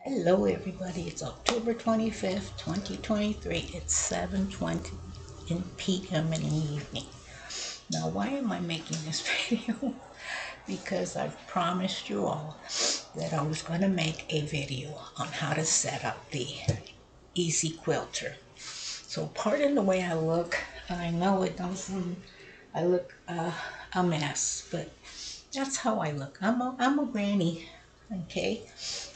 Hello everybody, it's October 25th, 2023. It's 7:20 p.m. in the evening. Now why am I making this video? Because I've promised you all that I was going to make a video on how to set up the Easy Quilter. So pardon the way I look. I know it doesn't, I look a mess, but that's how I look. I'm a granny, okay?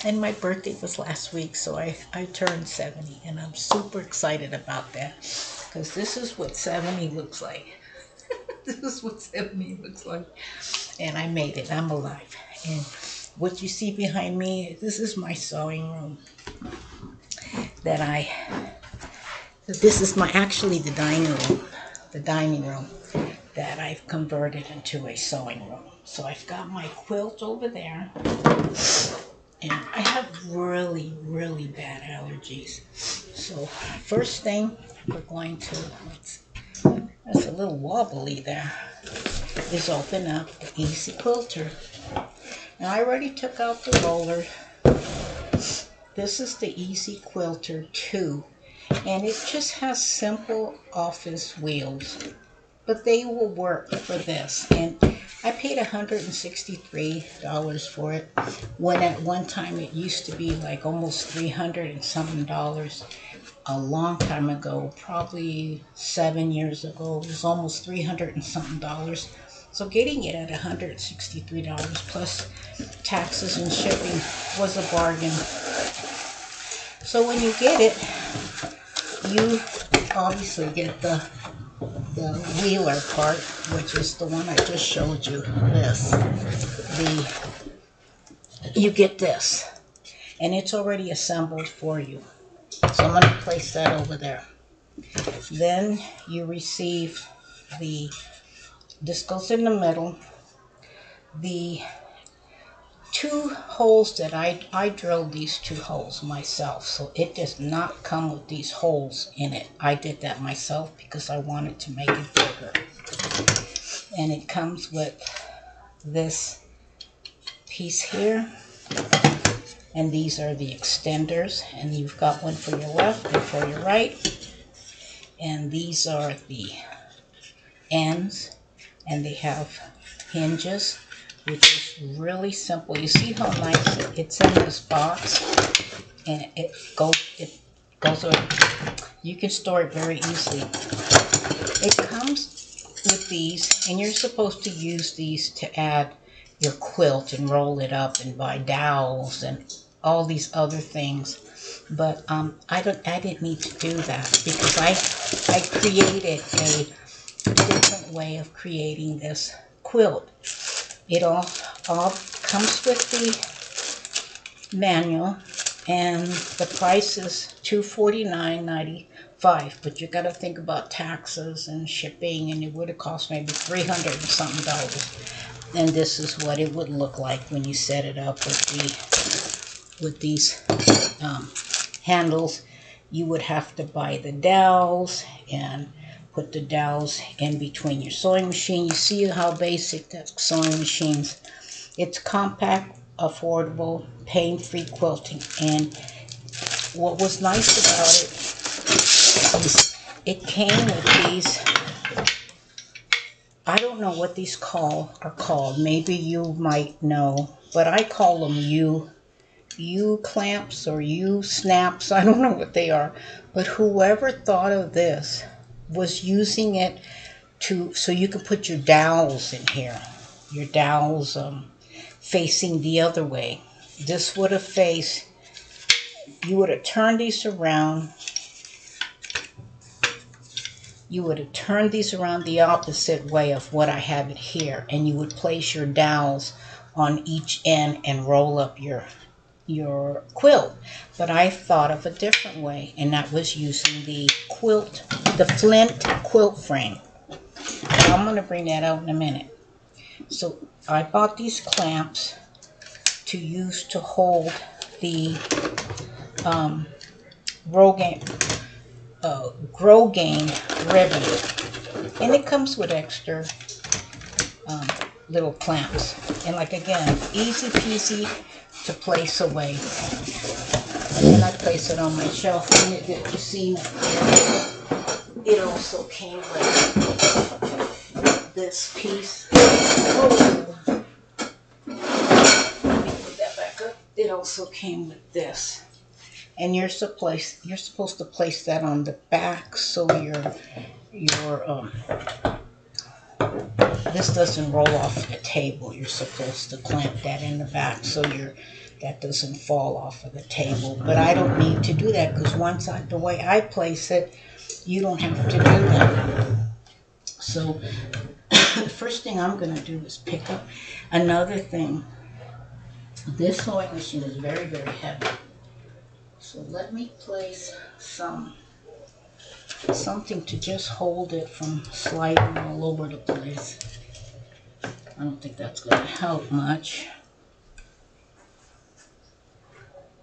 And my birthday was last week, so I turned 70, and I'm super excited about that because this is what 70 looks like. This is what 70 looks like. And I made it. I'm alive. And what you see behind me, this is my sewing room this is actually the dining room that I've converted into a sewing room. So I've got my quilt over there, and I have really, really bad allergies. So first thing we're going to, that's a little wobbly there, is open up the Easy Quilter. Now I already took out the roller. This is the Easy Quilter 2, and it just has simple office wheels, but they will work for this. And I paid $163 for it, when at one time it used to be like almost $300 and something dollars. A long time ago, probably 7 years ago, it was almost $300 and something dollars. So getting it at $163 plus taxes and shipping was a bargain. So when you get it, you obviously get the wheeler part, which is the one I just showed you. You get this, and it's already assembled for you. So I'm going to place that over there. Then you receive this goes in the middle. The two holes that I drilled these two holes myself, so it does not come with these holes in it. I did that myself because I wanted to make it bigger. And it comes with this piece here, and these are the extenders, and you've got one for your left and for your right, and these are the ends, and they have hinges, which is really simple. You see how nice it's in this box, and it goes over. You can store it very easily. It comes with these, and you're supposed to use these to add your quilt and roll it up and buy dowels and all these other things. But I didn't need to do that because I created a different way of creating this quilt. It all comes with the manual, and the price is $249.95. But you got to think about taxes and shipping, and it would have cost maybe $300 and something dollars. And this is what it would look like when you set it up with these handles. You would have to buy the dowels and put the dowels in between your sewing machine. You see how basic that sewing machine's. It's compact, affordable, pain-free quilting. And what was nice about it is it came with these, I don't know what these are called. Maybe you might know, but I call them U-clamps or U-snaps. I don't know what they are. But whoever thought of this was using it so you could put your dowels in here. Your dowels facing the other way. This would have faced, you would have turned these around. You would have turned these around the opposite way of what I have it here, and you would place your dowels on each end and roll up your quilt. But I thought of a different way, and that was using the flint quilt frame. I'm going to bring that out in a minute. So I bought these clamps to use to hold the Grosgain ribbon, and it comes with extra little clamps, and like again, easy peasy to place away. And then I place it on my shelf, and you see, it also came with this piece. Oh, let me put that back up. It also came with this. And you're supposed to place that on the back so this doesn't roll off the table. You're supposed to clamp that in the back so that doesn't fall off of the table. But I don't need to do that because the way I place it, you don't have to do that. So the first thing I'm going to do is pick up another thing. This sewing machine is very, very heavy. So let me place something to just hold it from sliding all over the place. I don't think that's going to help much.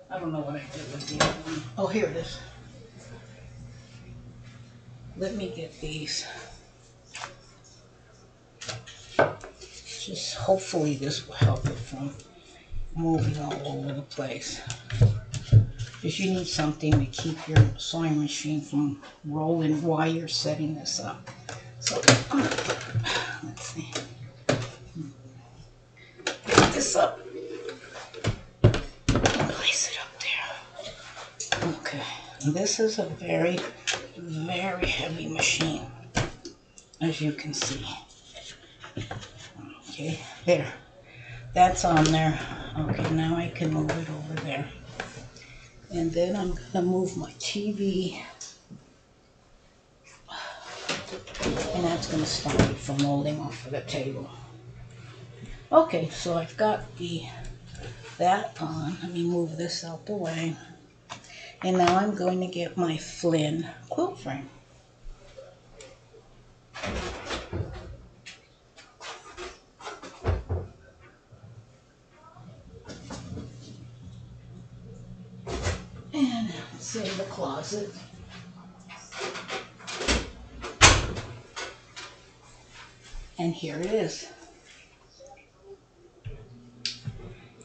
I don't know what I did with the other one. Oh, here it is. Let me get these. Just hopefully this will help it from moving all over the place. Because you need something to keep your sewing machine from rolling while you're setting this up. So I'm going to put, let's see, pick this up, place it up there. Okay, and this is a very, very heavy machine, as you can see. Okay, there, that's on there. Okay, now I can move it over there. And then I'm going to move my TV, and that's going to stop it from rolling off of the table. Okay, so I've got that on. Let me move this out the way. And now I'm going to get my Flynn quilt frame. And it's in the closet. And here it is.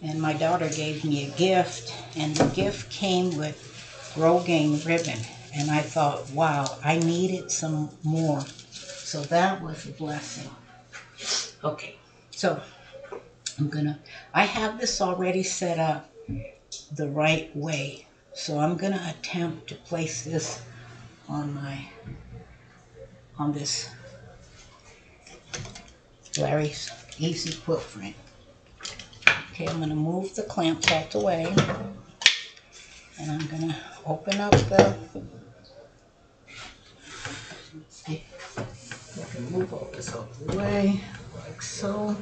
And my daughter gave me a gift, and the gift came with Rogaine ribbon. And I thought, wow, I needed some more. So that was a blessing. Okay, so I have this already set up the right way. So I'm going to attempt to place this on this Larry's Easy Quilt Frame. Okay, I'm going to move the clamps out the way, and I'm going to open up let's see, I can move all this out the way, like so,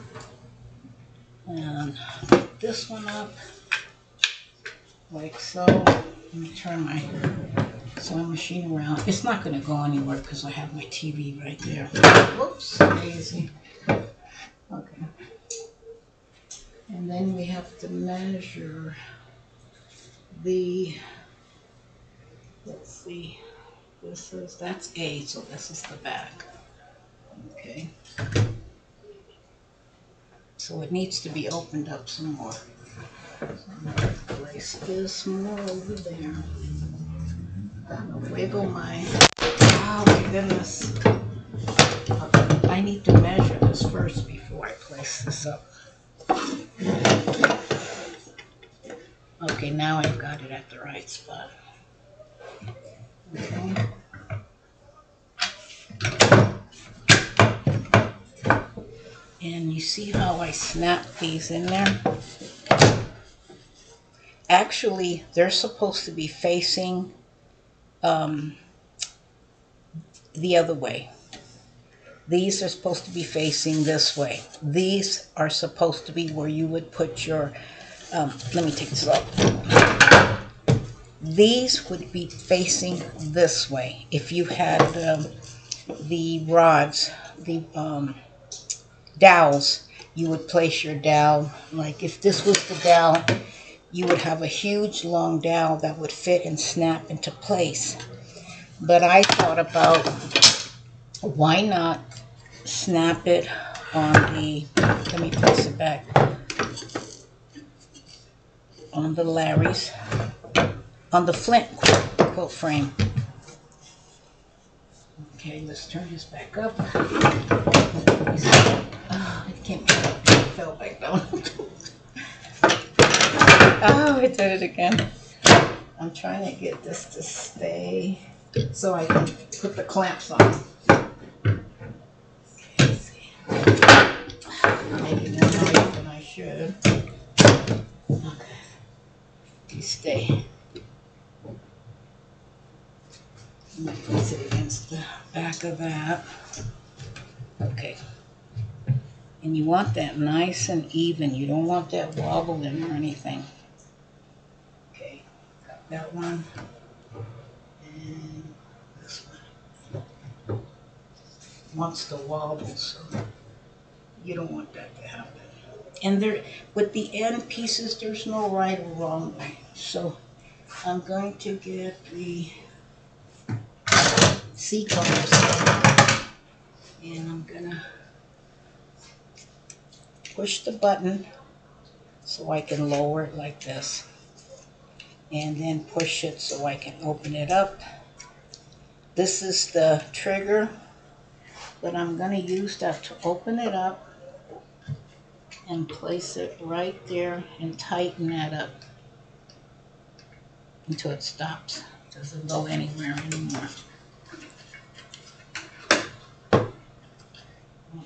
and put this one up, like so. Let me turn my sewing machine around. It's not going to go anywhere because I have my TV right there. Whoops, crazy. Okay. And then we have to measure let's see, that's A, so this is the back. Okay. So it needs to be opened up some more. So I'm going to place this more over there. I'm going to wiggle oh my goodness. Okay. I need to measure this first before I place this up. Okay, now I've got it at the right spot. Okay. And you see how I snap these in there? Actually, they're supposed to be facing the other way. These are supposed to be facing this way. These are supposed to be where you would put your, let me take this off. These would be facing this way. If you had the rods, the dowels, you would place your dowel, like if this was the dowel, you would have a huge long dowel that would fit and snap into place. But I thought about, why not snap it on let me place it back, on the Larry's on the flint quilt frame. Okay, let's turn this back up. Oh, it came out. It fell back down. Oh, I did it again. I'm trying to get this to stay so I can put the clamps on. Okay, let's see. I'm making more noise than I should. Okay. You stay. I'm going to place it against the back of that. Okay. And you want that nice and even. You don't want that wobbling or anything. Okay. Got that one. And this one. Wants to wobble, so you don't want that to happen. And there, with the end pieces, there's no right or wrong way. So I'm going to get the C colors and I'm gonna push the button so I can lower it like this, and then push it so I can open it up. This is the trigger that I'm gonna use to open it up, and place it right there and tighten that up until it stops. It doesn't go anywhere anymore.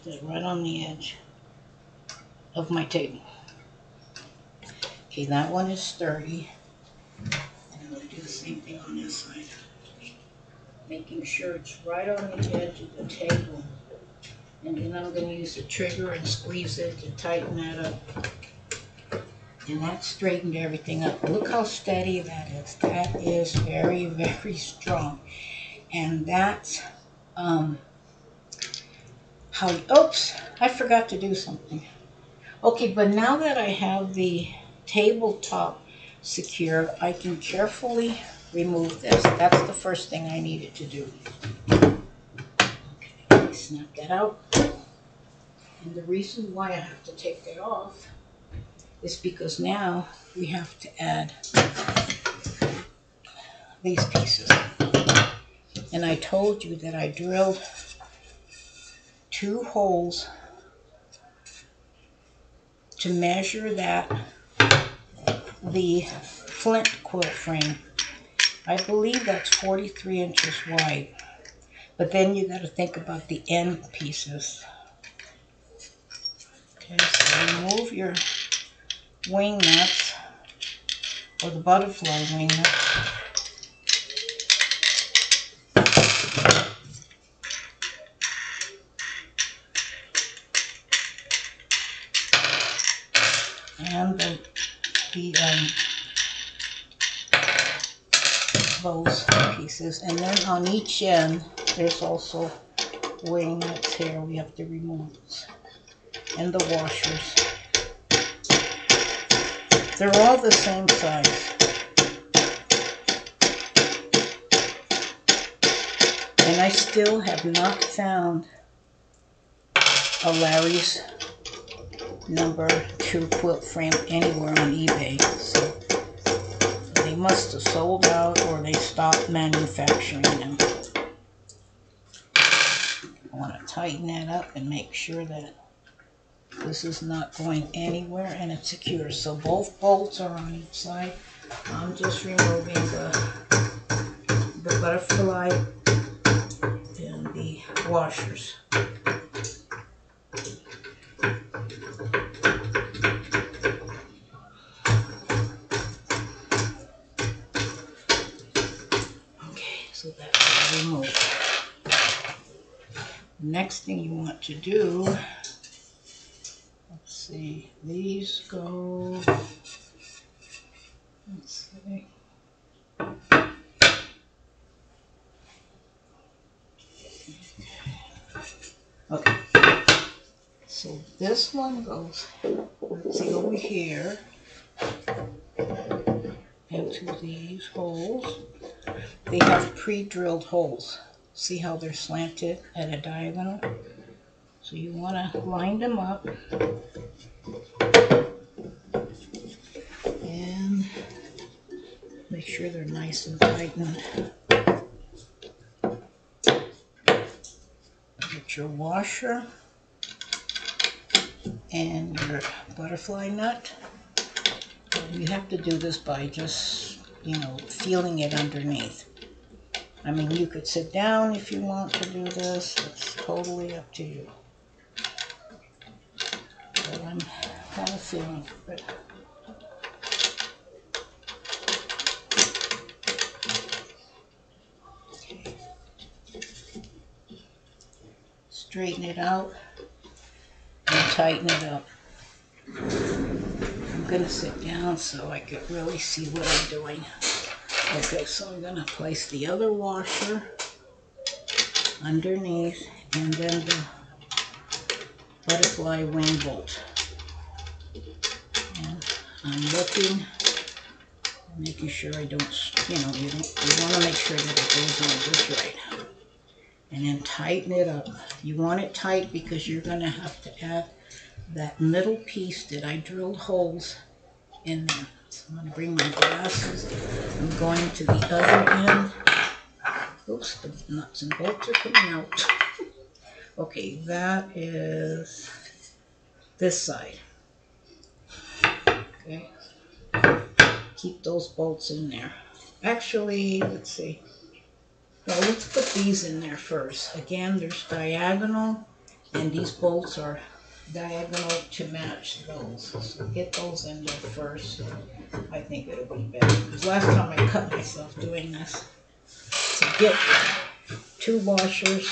Put it right on the edge of my table. Okay, that one is sturdy. And I'm going to do the same thing on this side. Making sure it's right on the edge of the table. And then I'm going to use the trigger and squeeze it to tighten that up. And that straightened everything up. Look how steady that is. That is very, very strong. And that's how, oops, I forgot to do something. Okay, but now that I have the tabletop secure, I can carefully remove this. That's the first thing I needed to do. Okay, snap that out. And the reason why I have to take that off is because now we have to add these pieces. And I told you that I drilled 2 holes to measure that the flint quilt frame. I believe that's 43 inches wide. But then you got to think about the end pieces. Okay, so remove your wing nuts, or the butterfly wing nuts. And those pieces. And then on each end, there's also wing nuts here. We have to remove those. And the washers. They're all the same size. And I still have not found a Larry's number 2 quilt frame anywhere on eBay. So they must have sold out or they stopped manufacturing them. I want to tighten that up and make sure that this is not going anywhere and it's secure. So both bolts are on each side. I'm just removing the butterfly and the washers. Okay, so that's all removed. The next thing you want to do, let's see, these go, let's see. Okay, so this one goes, let's see, over here into these holes. They have pre-drilled holes. See how they're slanted at a diagonal? So you want to line them up and Make sure they're nice and tightened. Get your washer and your butterfly nut. You have to do this by just, feeling it underneath. I mean, you could sit down if you want to do this. It's totally up to you. But I'm kind of feeling it. Okay. Straighten it out and tighten it up. I'm going to sit down so I could really see what I'm doing. Okay, so I'm going to place the other washer underneath and then the butterfly wing bolt. And I'm looking, making sure I don't, you want to make sure that it goes on just right. And then tighten it up. You want it tight because you're going to have to add that middle piece that I drilled holes in there. So I'm going to bring my glasses. I'm going to the other end. Oops, the nuts and bolts are coming out. Okay, that is this side. Okay. Keep those bolts in there. Actually, let's see. Well, let's put these in there first. Again, there's diagonal, and these bolts are diagonal to match those. So get those in there first. I think it'll be better. Because last time I cut myself doing this. So get 2 washers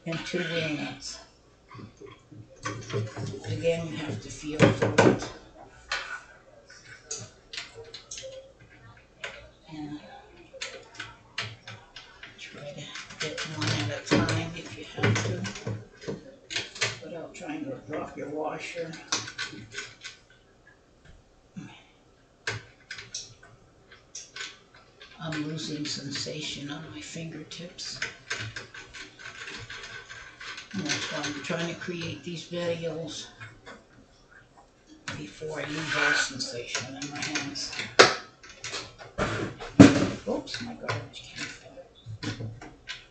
and 2 wheel nuts. Again, you have to feel for it. And try to get one at a time if you have to, without trying to drop your washer. I'm losing sensation on my fingertips. And that's why I'm trying to create these videos before I lose all sensation in my hands. Oops, my garbage can fell.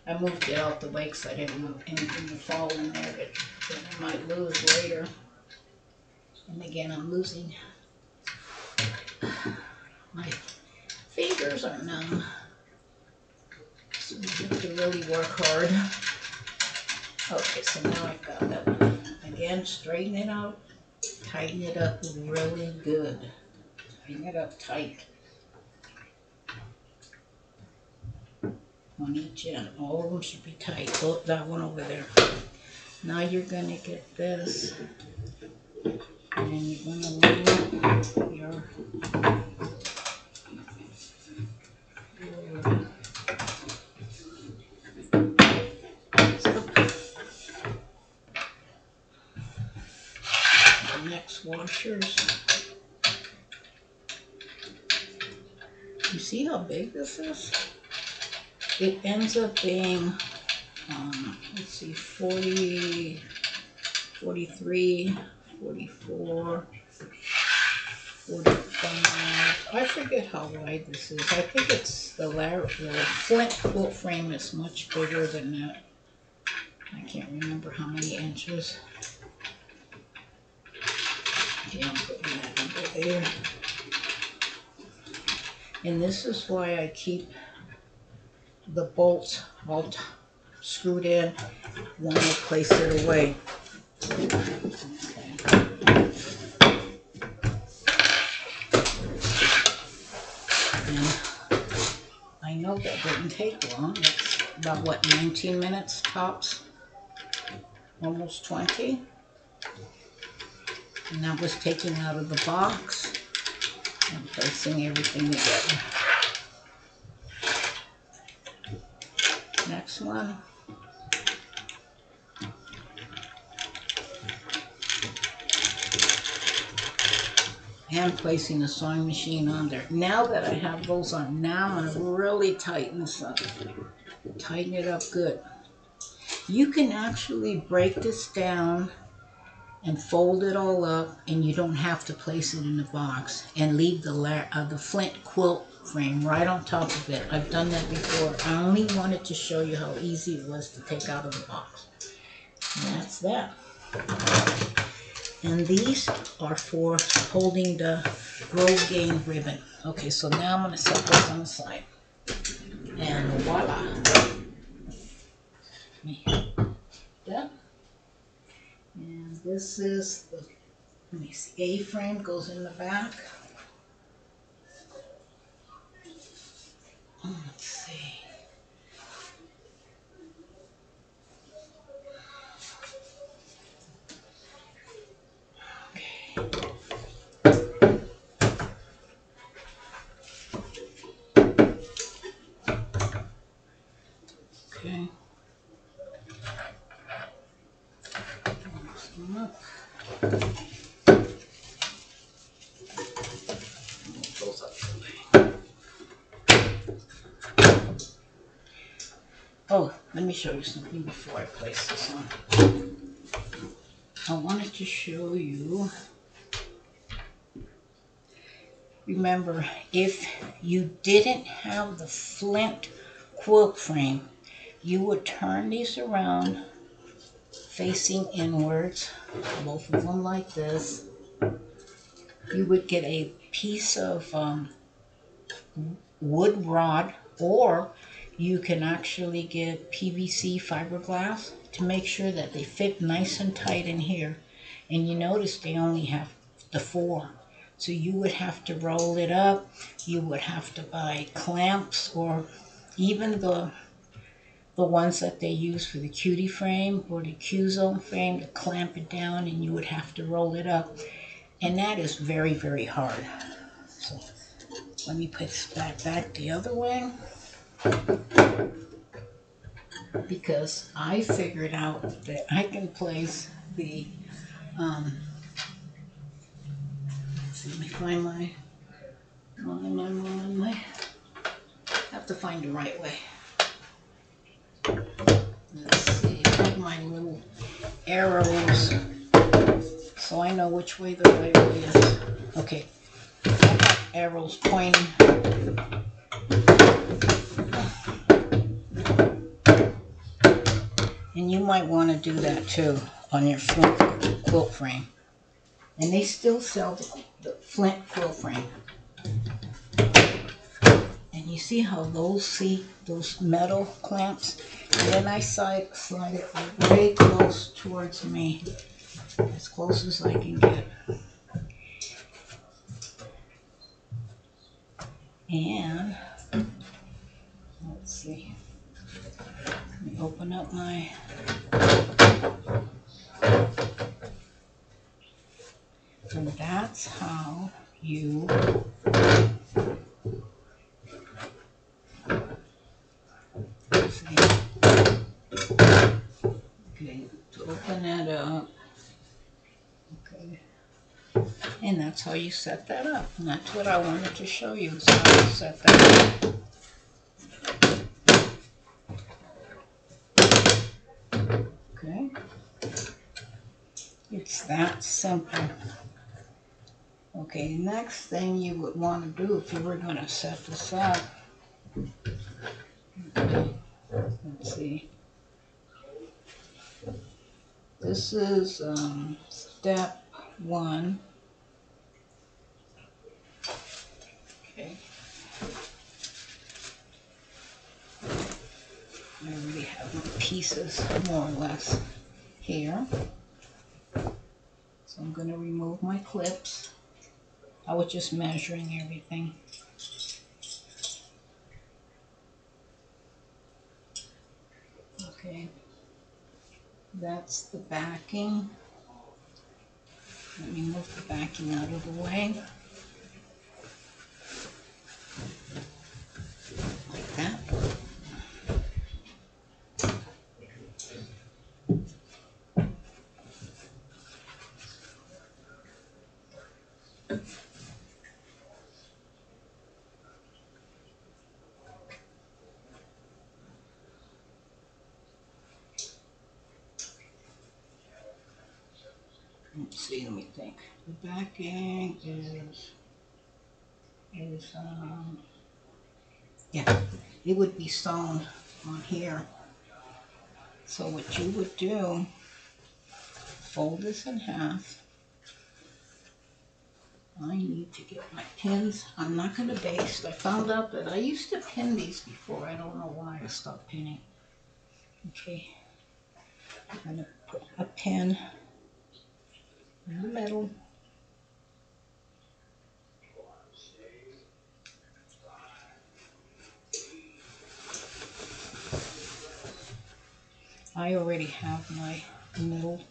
I moved it out the way because I didn't want anything to fall in there that I might lose later. And again, I'm losing. My fingers are numb. So you have to really work hard. Okay, so now I've got that one. Again, straighten it out. Tighten it up really good. Tighten it up tight. On each end. All of them should be tight. Oh, that one over there. Now you're going to get this. And you're going to loop your next washers. You see how big this is? It ends up being, let's see, 40, 43, 44, 45. I forget how wide this is. I think it's the flint quilt frame is much bigger than that. I can't remember how many inches. Okay, I'm putting that under there. And this is why I keep the bolts all screwed in when I place it away. Okay. And I know that didn't take long. That's about, what, 19 minutes tops? Almost 20. And that was taking out of the box and placing everything together. Next one. And placing the sewing machine on there. Now that I have those on, now I'm going to really tighten this up. Tighten it up good. You can actually break this down and fold it all up, and you don't have to place it in the box, and leave the flint quilt frame right on top of it. I've done that before. I only wanted to show you how easy it was to take out of the box. And that's that. And these are for holding the Grove Game ribbon. Okay, so now I'm going to set this on the side. And voila. That. And this is the, let me see, A-frame goes in the back. Let's see. Okay. Oh, let me show you something before I place this on. I wanted to show you, remember, if you didn't have the flint quilt frame, you would turn these around facing inwards, both of them like this. You would get a piece of wood rod, or you can actually get PVC fiberglass to make sure that they fit nice and tight in here. And you notice they only have the 4. So you would have to roll it up. You would have to buy clamps, or even the ones that they use for the cutie frame or the Q-zone frame to clamp it down, and you would have to roll it up. And that is very, very hard. So let me put this back the other way, because I figured out that I can place the, let me find my, I have to find the right way. Let's see, I have my little arrows, so I know which way the right way is. Okay, I got arrows pointing. And you might want to do that too on your flint quilt frame. And they still sell the flint quilt frame. And you see how those metal clamps? And then I slide it very close towards me, as close as I can get. And let's see. Let me open up my, and that's how you see. Okay, to open that up. Okay. And that's how you set that up. And that's what I wanted to show you, is how you set that up. Okay. It's that simple. Okay, next thing you would want to do if you were going to set this up. Okay, let's see. This is step 1. Okay. I already have my pieces more or less here. So I'm going to remove my clips. I was just measuring everything. Okay. That's the backing. Let me move the backing out of the way. Like that. see, let me think. The backing is yeah, it would be sewn on here. So what you would do, fold this in half. I need to get my pins. I'm not going to baste. I found out that I used to pin these before. I don't know why I stopped pinning. Okay, I'm going to put a pin in the middle. I already have my middle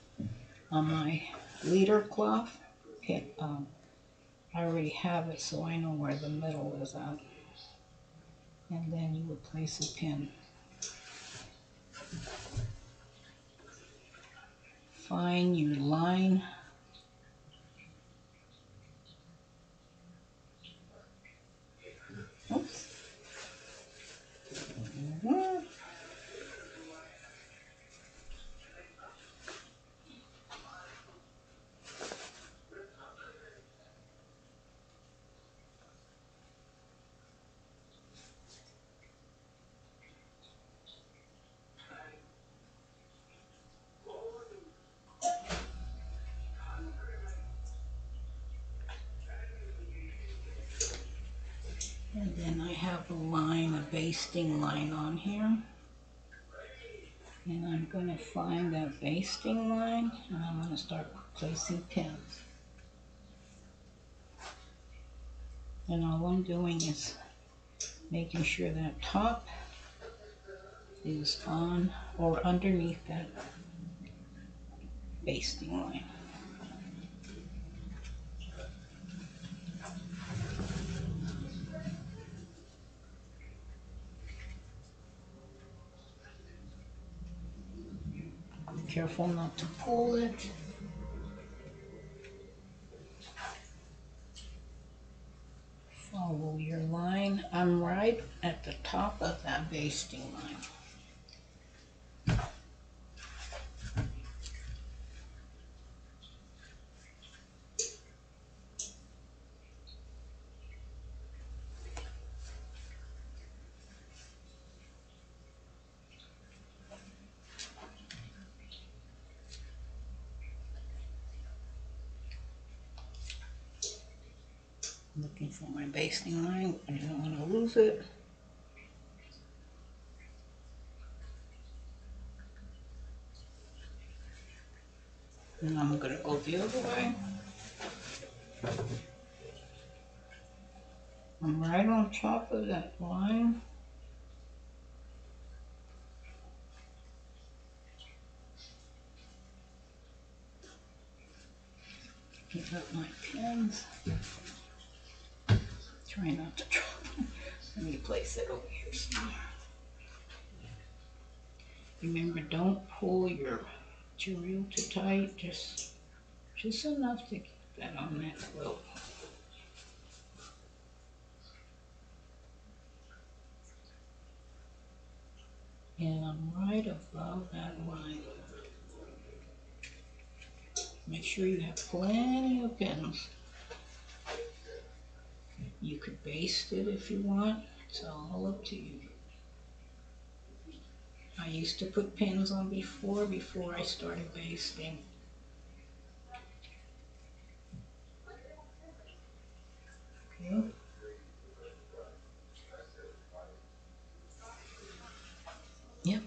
on my leader cloth. Okay, I already have it, so I know where the middle is at. And then you would place a pin. Find your line. Oops. And then I have a line, a basting line on here. And I'm going to find that basting line, and I'm going to start placing pins. And all I'm doing is making sure that top is on or underneath that basting line. Careful not to pull it. Follow your line. I'm right at the top of that basting line. Looking for my basting line. I don't want to lose it. And I'm going to go the other way. I'm right on top of that line. Pick up my pins. Try not to drop them. Let me place it over here somewhere. Remember, don't pull your material too tight. Just enough to get that on that quilt. And I'm right above that line. Make sure you have plenty of pins. You could baste it if you want. It's all up to you. I used to put pins on before I started basting. Okay. Yep.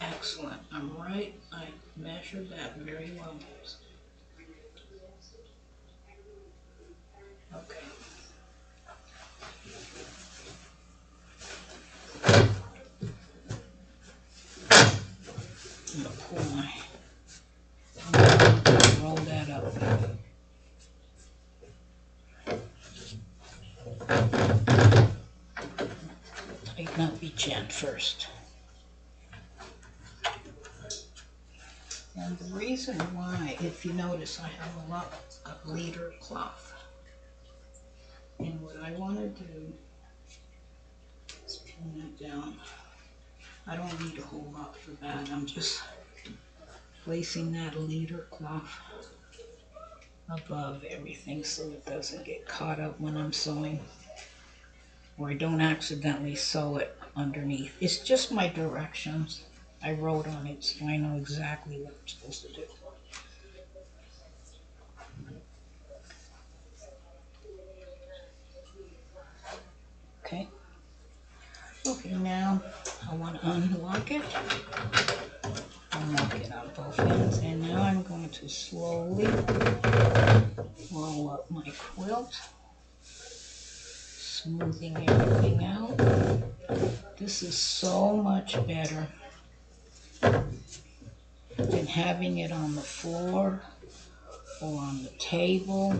Excellent. I'm right. I measured that very well. Okay. I'm gonna pull roll that up. Tighten up each end first. And the reason why, if you notice, I have a lot of leader cloth. And what I want to do is pin that down. I don't need a whole lot for that. I'm just placing that leader cloth above everything so it doesn't get caught up when I'm sewing, or I don't accidentally sew it underneath. It's just my directions. I wrote on it so I know exactly what I'm supposed to do. Okay. Okay, now I want to unlock it. Unlock it on both ends, and now I'm going to slowly roll up my quilt, smoothing everything out. This is so much better than having it on the floor or on the table.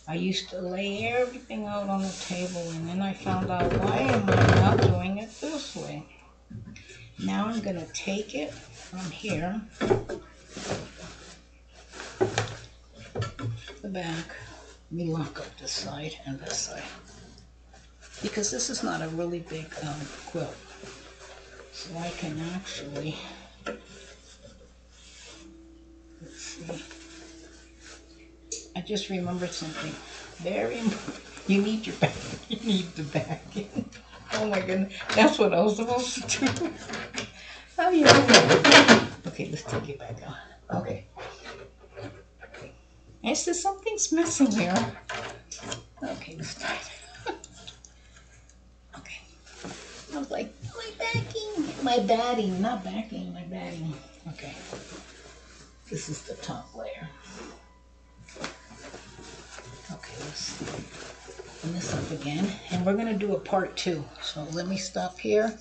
I used to lay everything out on the table, and then I found out, why am I not doing it this way? Now I'm going to take it from here, the back. Let me lock up this side and this side, because this is not a really big quilt. So I can actually, let's see, I just remembered something very important. You need your back. You need the backing. Oh my goodness, that's what I was supposed to do. Oh yeah. Okay, let's take it back on. Okay. Okay. I said something's missing here. Okay, let's try it. Okay. I was like, my backing, my batting, not backing, my batting. Okay. This is the top layer. Okay, let's open this up again, and we're going to do a part 2. So let me stop here